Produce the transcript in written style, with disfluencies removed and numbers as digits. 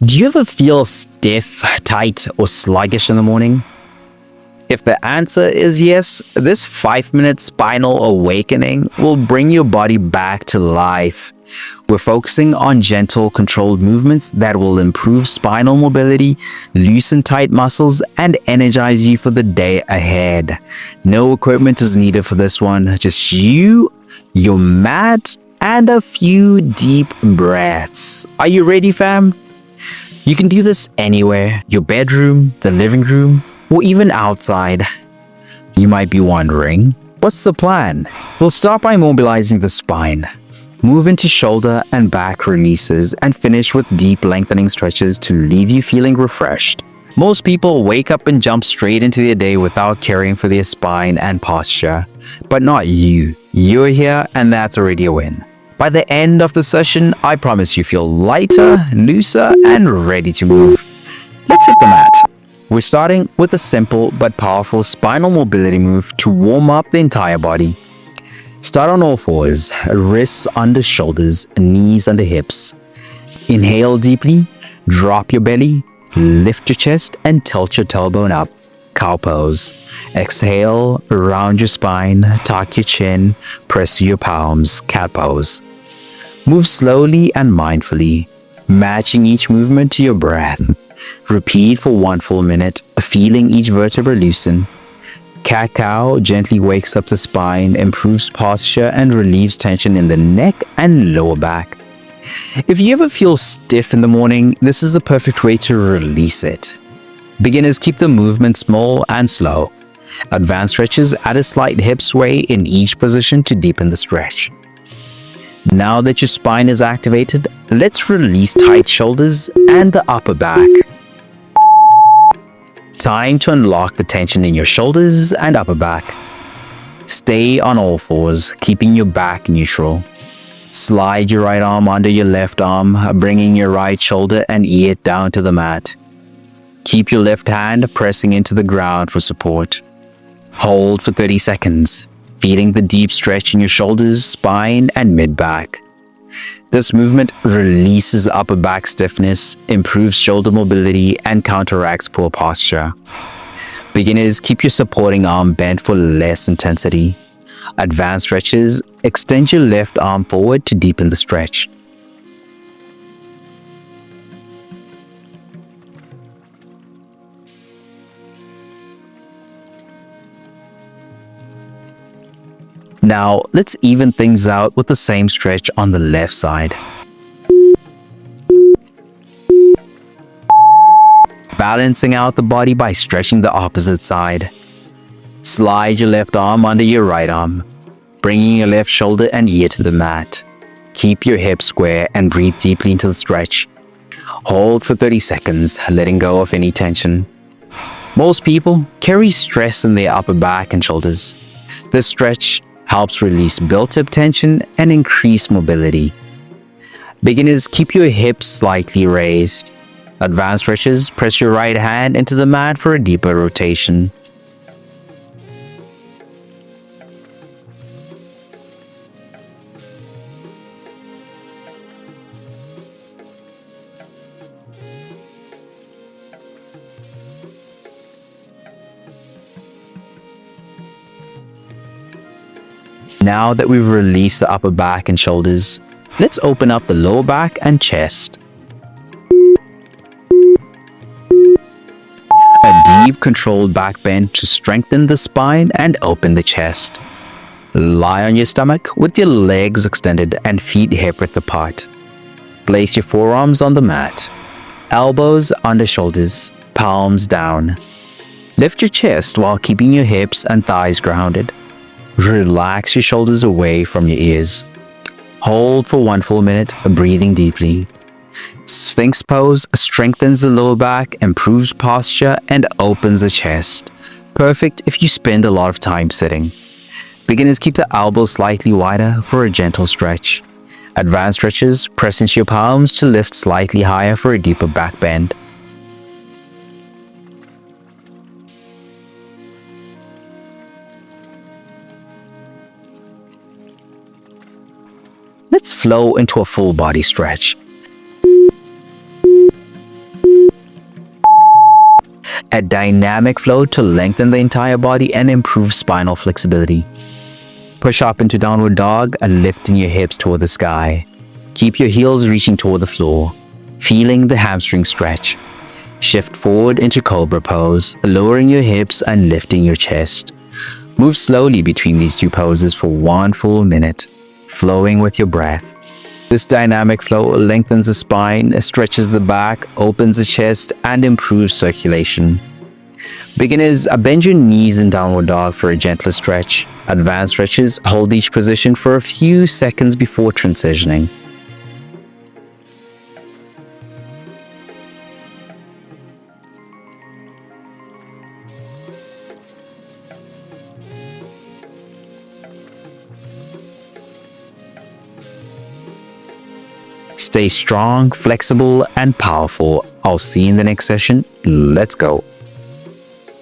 Do you ever feel stiff, tight, or sluggish in the morning? If the answer is yes, this 5-minute spinal awakening will bring your body back to life. We're focusing on gentle, controlled movements that will improve spinal mobility, loosen tight muscles, and energize you for the day ahead. No equipment is needed for this one, just you, your mat, and a few deep breaths. Are you ready, fam? You can do this anywhere, your bedroom, the living room, or even outside. You might be wondering, what's the plan? We'll start by mobilizing the spine. Move into shoulder and back releases and finish with deep lengthening stretches to leave you feeling refreshed. Most people wake up and jump straight into their day without caring for their spine and posture. But not you. You're here and that's already a win. By the end of the session, I promise you feel lighter, looser, and ready to move. Let's hit the mat. We're starting with a simple but powerful spinal mobility move to warm up the entire body. Start on all fours, wrists under shoulders, knees under hips. Inhale deeply, drop your belly, lift your chest, and tilt your tailbone up. Cow pose. Exhale, round your spine, tuck your chin, press your palms, cat pose. Move slowly and mindfully, matching each movement to your breath. Repeat for 1 full minute, feeling each vertebra loosen. Cat-cow gently wakes up the spine, improves posture, and relieves tension in the neck and lower back. If you ever feel stiff in the morning, this is the perfect way to release it. Beginners keep the movement small and slow. Advanced stretches add a slight hip sway in each position to deepen the stretch. Now that your spine is activated, let's release tight shoulders and the upper back. Time to unlock the tension in your shoulders and upper back. Stay on all fours, keeping your back neutral. Slide your right arm under your left arm, bringing your right shoulder and ear down to the mat. Keep your left hand pressing into the ground for support. Hold for 30 seconds, feeling the deep stretch in your shoulders, spine, and mid-back. This movement releases upper back stiffness, improves shoulder mobility, and counteracts poor posture. Beginners, keep your supporting arm bent for less intensity. Advanced stretches, extend your left arm forward to deepen the stretch. Now, let's even things out with the same stretch on the left side. Balancing out the body by stretching the opposite side. Slide your left arm under your right arm, bringing your left shoulder and ear to the mat. Keep your hips square and breathe deeply into the stretch. Hold for 30 seconds, letting go of any tension. Most people carry stress in their upper back and shoulders. This stretch helps release built-up tension and increase mobility. Beginners, keep your hips slightly raised. Advanced stretches, press your right hand into the mat for a deeper rotation. Now that we've released the upper back and shoulders, let's open up the lower back and chest. A deep, controlled back bend to strengthen the spine and open the chest. Lie on your stomach with your legs extended and feet hip-width apart. Place your forearms on the mat. Elbows under shoulders, palms down. Lift your chest while keeping your hips and thighs grounded. Relax your shoulders away from your ears. Hold for 1 full minute, breathing deeply. Sphinx pose strengthens the lower back, improves posture, and opens the chest. Perfect if you spend a lot of time sitting. Beginners, keep the elbows slightly wider for a gentle stretch. Advanced stretches, press into your palms to lift slightly higher for a deeper back bend. Let's flow into a full body stretch. a dynamic flow to lengthen the entire body and improve spinal flexibility. Push up into downward dog and lifting your hips toward the sky. Keep your heels reaching toward the floor, feeling the hamstring stretch. Shift forward into cobra pose, lowering your hips and lifting your chest. Move slowly between these two poses for 1 full minute, flowing with your breath. This dynamic flow lengthens the spine, stretches the back, opens the chest, and improves circulation. Beginners, bend your knees in downward dog for a gentler stretch. Advanced stretches, hold each position for a few seconds before transitioning. Stay strong, flexible, and powerful. I'll see you in the next session. Let's go.